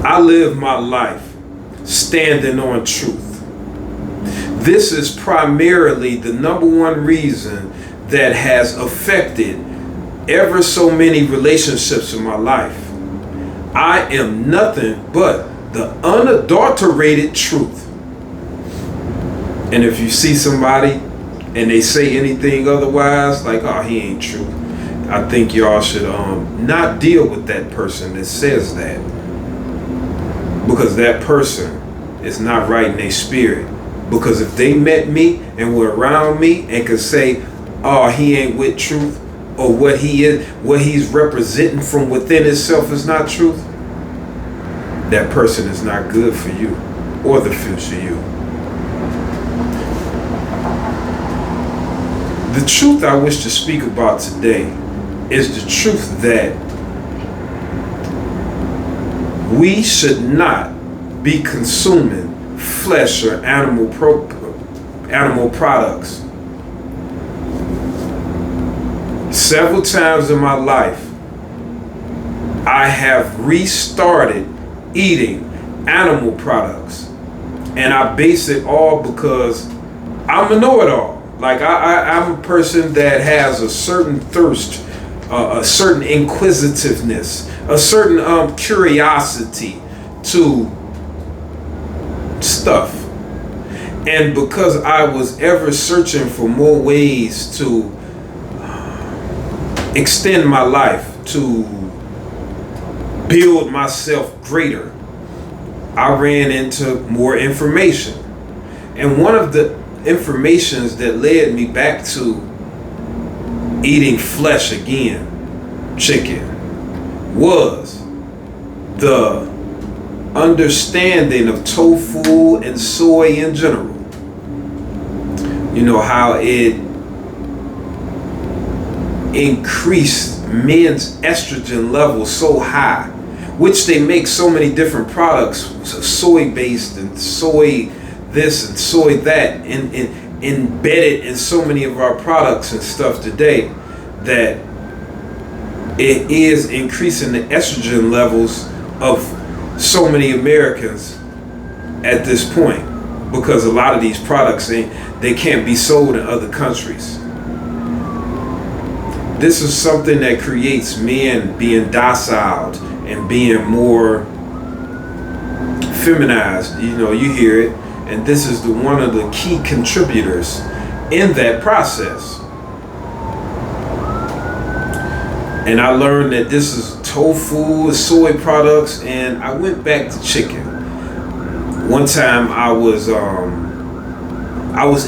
I live my life standing on truth. This is primarily the number one reason that has affected ever so many relationships in my life. I am nothing but the unadulterated truth. And if you see somebody and they say anything otherwise, like, oh, he ain't true, I think y'all should not deal with that person that says that, because that person is not right in their spirit. Because if they met me and were around me and could say, oh, he ain't with truth, or what he's representing from within himself is not truth, that person is not good for you or the future you. The truth I wish to speak about today is the truth that we should not be consuming flesh or animal products. Several times in my life, I have restarted eating animal products, and I base it all because I'm a know-it-all. Like I'm a person that has a certain thirst, a certain inquisitiveness, a certain curiosity to stuff. And because I was ever searching for more ways to extend my life, to build myself greater, I ran into more information. And one of the informations that led me back to eating flesh again, chicken, was the understanding of tofu and soy in general. You know, how it increased men's estrogen levels so high, which they make so many different products, soy based and soy this and soy that, and embedded in so many of our products and stuff today, that it is increasing the estrogen levels of so many Americans at this point, because a lot of these products, they can't be sold in other countries. This is something that creates men being docile and being more feminized. You know, you hear it, and this is one of the key contributors in that process. And I learned that this is tofu, soy products, and I went back to chicken. One time I was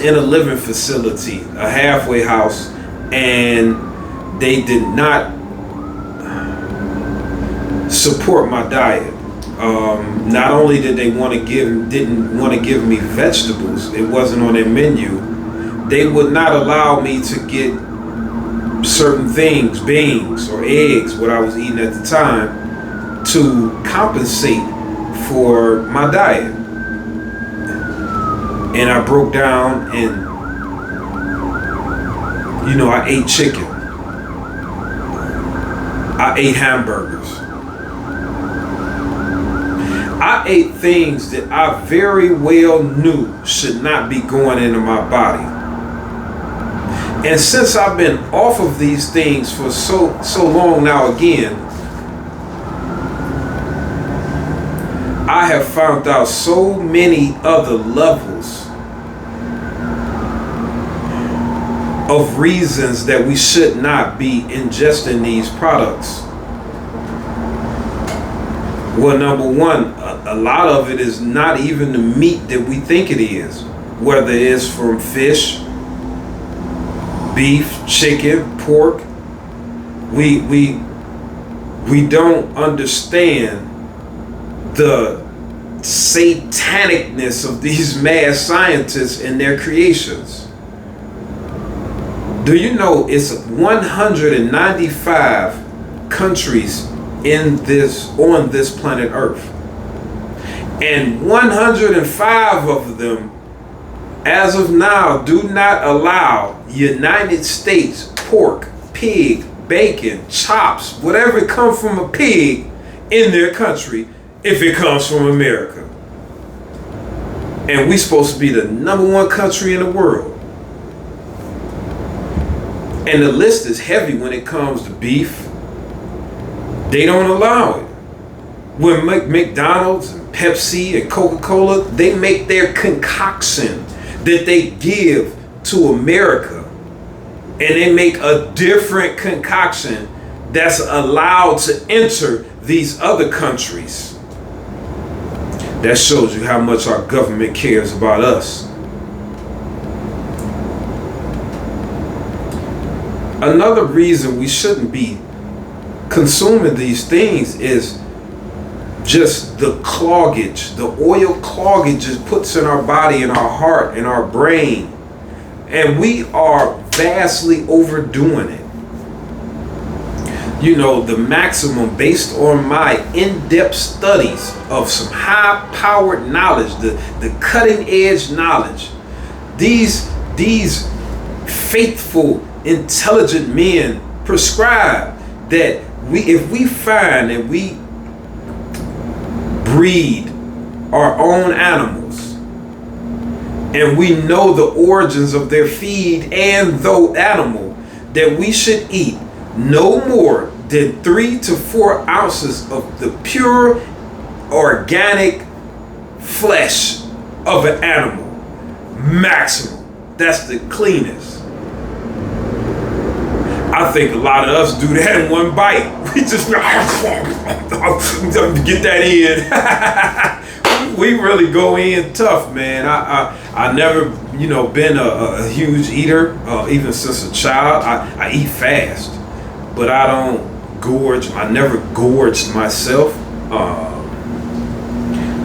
in a living facility, a halfway house, and they did not support my diet. Not only did they didn't want to give me vegetables, it wasn't on their menu. They would not allow me to get certain things, beans or eggs, what I was eating at the time, to compensate for my diet. And I broke down and, I ate chicken. I ate hamburgers. I ate things that I very well knew should not be going into my body. And since I've been off of these things for so long now again, I have found out so many other levels of reasons that we should not be ingesting these products. Well, number one, a lot of it is not even the meat that we think it is, whether it's from fish, beef, chicken, pork. We don't understand the satanicness of these mad scientists and their creations. Do you know it's 195 countries on this planet Earth, and 105 of them as of now do not allow United States pork, pig, bacon, chops, whatever come from a pig in their country, if it comes from America. And we supposed to be the #1 country in the world. And the list is heavy when it comes to beef. They don't allow it. When McDonald's and Pepsi and Coca-Cola, they make their concoction that they give to America. And they make a different concoction that's allowed to enter these other countries. That shows you how much our government cares about us. Another reason we shouldn't be consuming these things is just the cloggage, the oil cloggage it puts in our body, in our heart, in our brain. And we are vastly overdoing it. You know, the maximum, based on my in-depth studies of some high-powered knowledge, the cutting-edge knowledge, these faithful, intelligent men prescribe that if we find that we breed our own animals and we know the origins of their feed and the animal, that we should eat no more than 3 to 4 ounces of the pure organic flesh of an animal. Maximum. That's the cleanest. I think a lot of us do that in one bite. We just get that in. We really go in tough, man. I never, been a huge eater, even since a child. I eat fast, but I don't gorge. I never gorged myself,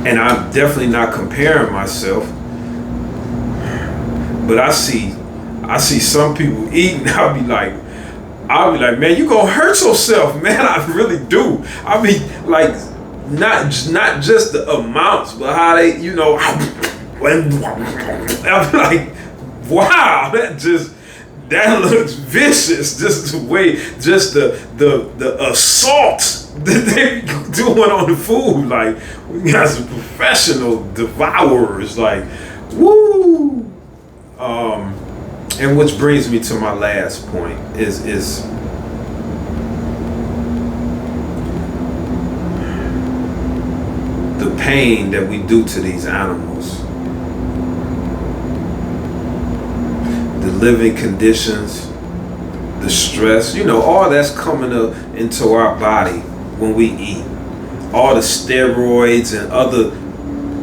and I'm definitely not comparing myself. But I see some people eating. I'll be like, man, you gonna hurt yourself, man. I really do. I mean, like, not just the amounts, but how they, I'm like, wow, that looks vicious. Just the way, just the assault that they doing on the food. Like, we got some professional devourers. Like, woo. And which brings me to my last point is the pain that we do to these animals, the living conditions, the stress, all that's coming up into our body when we eat, all the steroids and other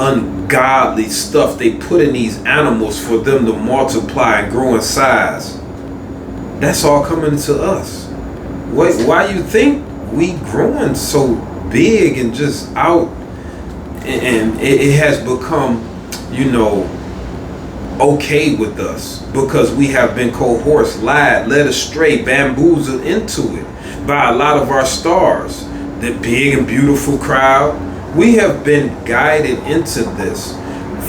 ungodly stuff they put in these animals for them to multiply and grow in size. That's all coming to us. Why you think we growing so big and just out, and it has become, okay with us because we have been coerced, lied, led astray, bamboozled into it by a lot of our stars, the big and beautiful crowd. We have been guided into this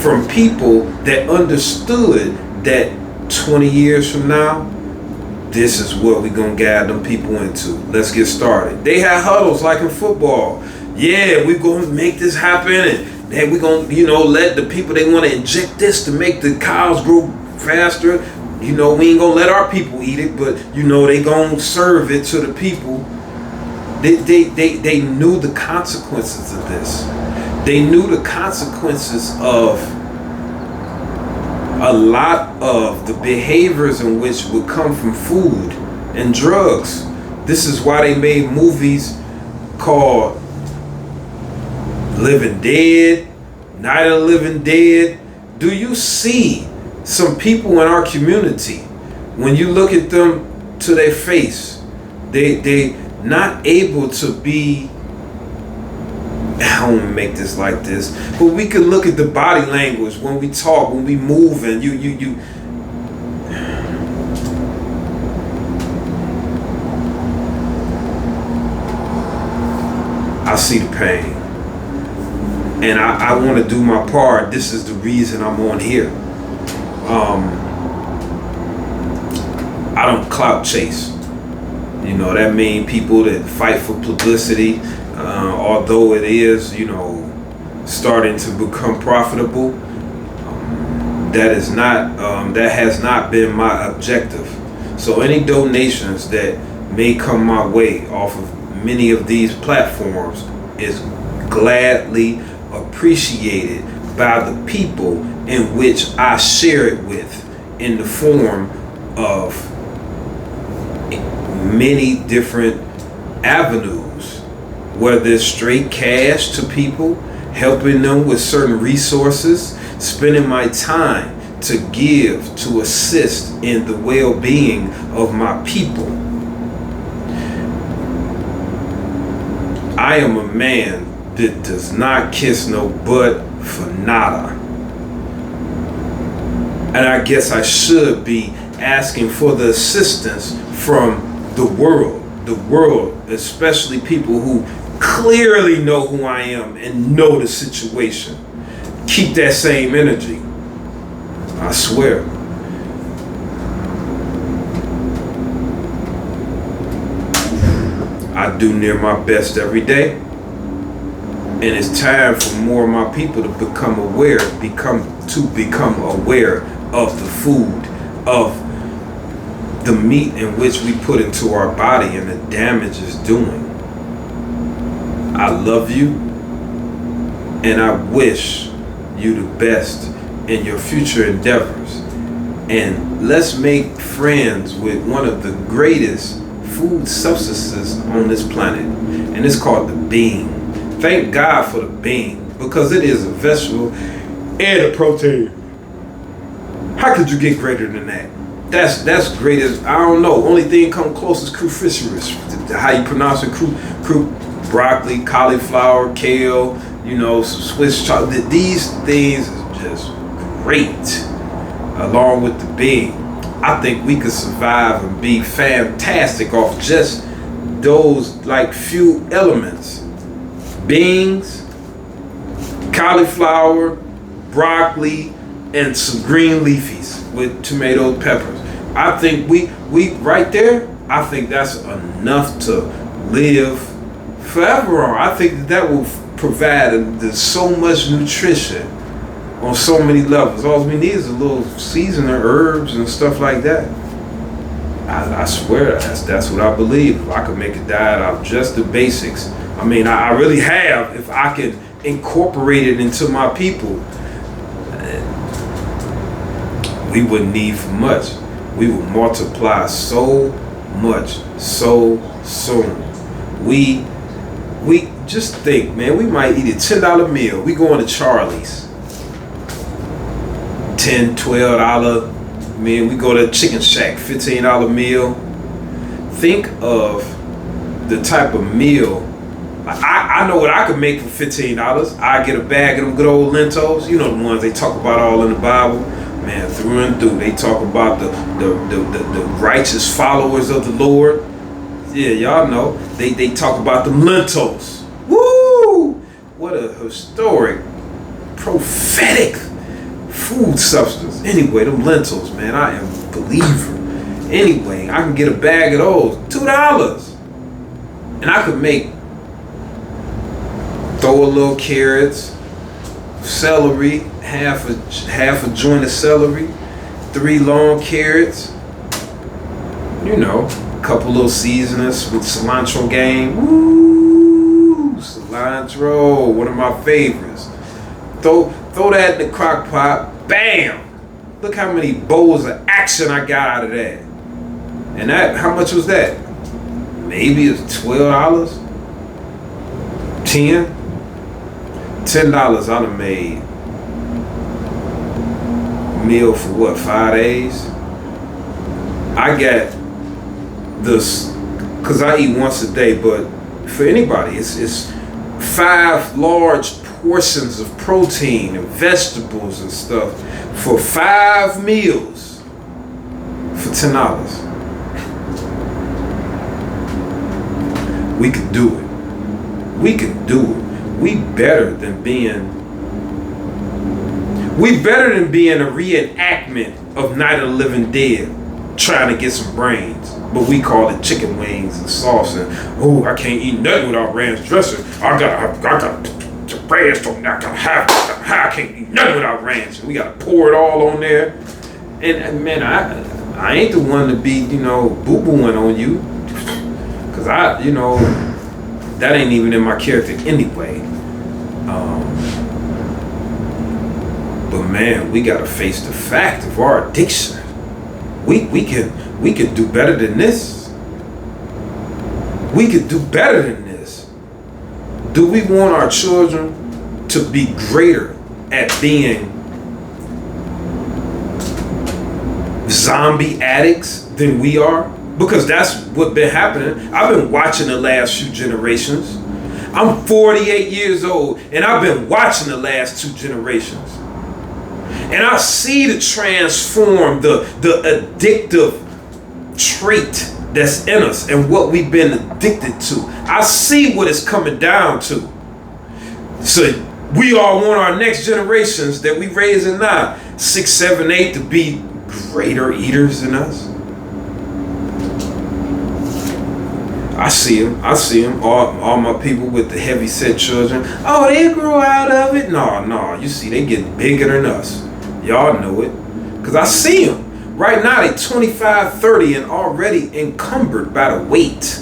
from people that understood that 20 years from now, this is what we're going to guide them people into. Let's get started. They had huddles like in football. Yeah, we're going to make this happen. And we're going to, let the people, they want to inject this to make the cows grow faster. We ain't going to let our people eat it, but, they going to serve it to the people. They knew the consequences of this. They knew the consequences of a lot of the behaviors in which would come from food and drugs. This is why they made movies called Living Dead, Night of the Living Dead. Do you see some people in our community, when you look at them to their face, they not able to be, I don't want to make this like this, but we could look at the body language when we talk, when we move, and you I see the pain, and I want to do my part. This is the reason I'm on here. I don't clout chase. That mean people that fight for publicity. I although it is, starting to become profitable. That has not been my objective. So any donations that may come my way off of many of these platforms is gladly appreciated by the people in which I share it with, in the form of many different avenues, whether it's straight cash to people, helping them with certain resources, spending my time to give, to assist in the well-being of my people. I am a man that does not kiss no butt for nada. And I guess I should be asking for the assistance from the world, especially people who clearly know who I am and know the situation. Keep that same energy. I swear. I do near my best every day. And it's time for more of my people to become aware of the food, of the meat in which we put into our body and the damage it's doing. I love you, and I wish you the best in your future endeavors. And let's make friends with one of the greatest food substances on this planet, and it's called the bean. Thank God for the bean, because it is a vegetable and a protein. How could you get greater than that? That's great as, I don't know, only thing come close is cruciferous. How you pronounce it, broccoli, cauliflower, kale, some Swiss chocolate. These things is just great, along with the bean. I think we could survive and be fantastic off just those few elements. Beans, cauliflower, broccoli, and some green leafies with tomato peppers. I think we right there, I think that's enough to live forever on. I think that will provide so much nutrition on so many levels. All we need is a little seasoning, herbs and stuff like that. I swear that's what I believe. If I could make a diet out of just the basics, I really have. If I could incorporate it into my people, we wouldn't need for much. We would multiply so much so soon. We just think, man, we might eat a $10 meal. We going to Charlie's. $10, $12 meal. We go to Chicken Shack, $15 meal. Think of the type of meal. I know what I could make for $15. I get a bag of them good old lentils. You know the ones they talk about all in the Bible. Man, through and through. They talk about the righteous followers of the Lord. Yeah, y'all know. They talk about them lentils. Woo! What a historic, prophetic food substance. Anyway, them lentils, man, I am a believer. Anyway, I can get a bag of those, $2. And I could throw a little carrots, celery, half a joint of celery, 3 long carrots, a couple little seasonings with cilantro game. Woo! Cilantro, one of my favorites. Throw that in the crock pot, bam! Look how many bowls of action I got out of that. And how much was that? Maybe it's $12, $10 I'd have made meal for 5 days. I got this because I eat once a day, but for anybody, it's 5 large portions of protein and vegetables and stuff for 5 meals for $10. We could do it. We can do it. We better than being a reenactment of Night of the Living Dead trying to get some brains. But we call it chicken wings and sauce, and oh, I can't eat nothing without ranch dressing. I got the ranch, I can't eat nothing without ranch. And we gotta pour it all on there. And man, I ain't the one to be, boo-booing on you, cause that ain't even in my character anyway. But man, we gotta face the fact of our addiction. We can do better than this. We could do better than this. Do we want our children to be greater at being zombie addicts than we are? Because that's what's been happening. I've been watching the last few generations. I'm 48 years old, and I've been watching the last 2 generations. And I see the transform, the addictive trait that's in us and what we've been addicted to. I see what it's coming down to. So we all want our next generations that we raising now, 6, 7, 8, to be greater eaters than us. I see them. All my people with the heavy set children. Oh, they grow out of it. No. You see, they get bigger than us. Y'all know it. Because I see them. Right now, they 25, 30 and already encumbered by the weight.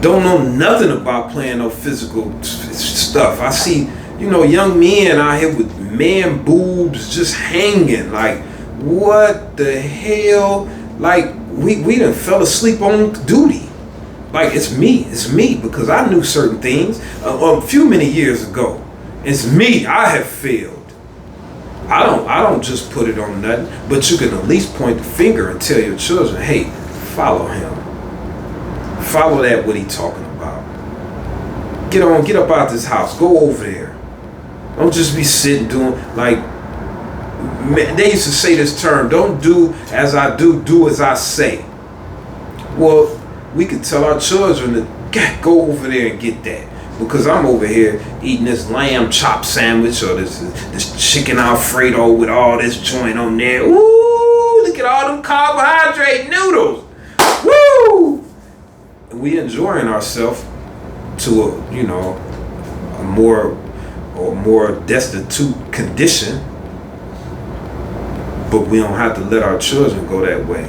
Don't know nothing about playing no physical stuff. I see, young men out here with man boobs just hanging. Like, what the hell? Like, we done fell asleep on duty. Like, it's me, because I knew certain things a few many years ago. It's me, I have failed. I don't just put it on nothing, but you can at least point the finger and tell your children, hey, follow him. Follow that, what he talking about. Get up out this house, go over there. Don't just be sitting doing, like, they used to say this term, don't do as I do, do as I say. Well, we could tell our children to go over there and get that. Because I'm over here eating this lamb chop sandwich or this chicken Alfredo with all this joint on there. Ooh, look at all them carbohydrate noodles. Woo! And we enjoying ourselves to a more destitute condition. But we don't have to let our children go that way.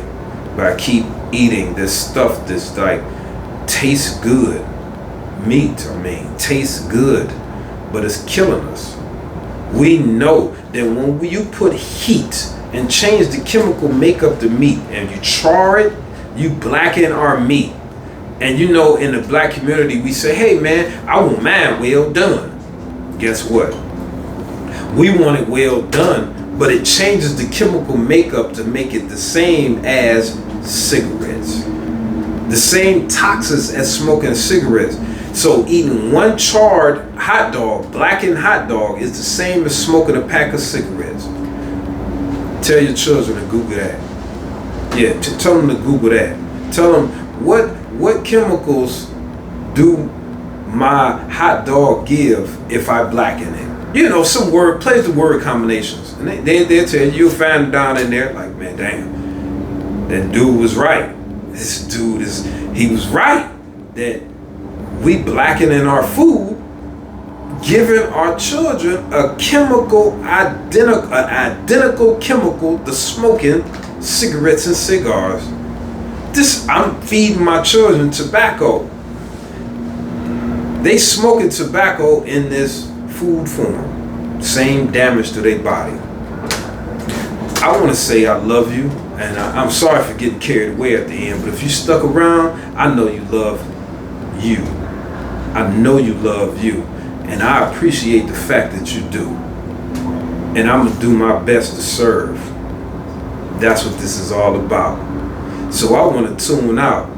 But I keep eating this stuff that's like tastes good. Meat, tastes good, but it's killing us. We know that when you put heat and change the chemical makeup to meat and you char it, you blacken our meat. And in the black community, we say, hey man, I want mine well done. Guess what? We want it well done, but it changes the chemical makeup to make it the same as cigarettes. The same toxins as smoking cigarettes. So eating one charred hot dog, blackened hot dog, is the same as smoking a pack of cigarettes. Tell your children to Google that. Yeah, tell them to Google that. Tell them what chemicals do my hot dog give if I blacken it. Some plays the word combinations. And they'll tell you, you'll find it down in there like, man, damn, that dude was right. This dude he was right that we blackening our food, giving our children a identical chemical to smoking cigarettes and cigars. I'm feeding my children tobacco. They smoking tobacco in this food form. Same damage to their body. I want to say I love you, and I'm sorry for getting carried away at the end, but if you stuck around, I know you love you. I know you love you, and I appreciate the fact that you do. And I'm going to do my best to serve. That's what this is all about. So I want to tune out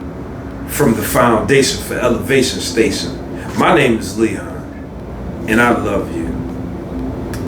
from the Foundation for Elevation Station. My name is Leon, and I love you.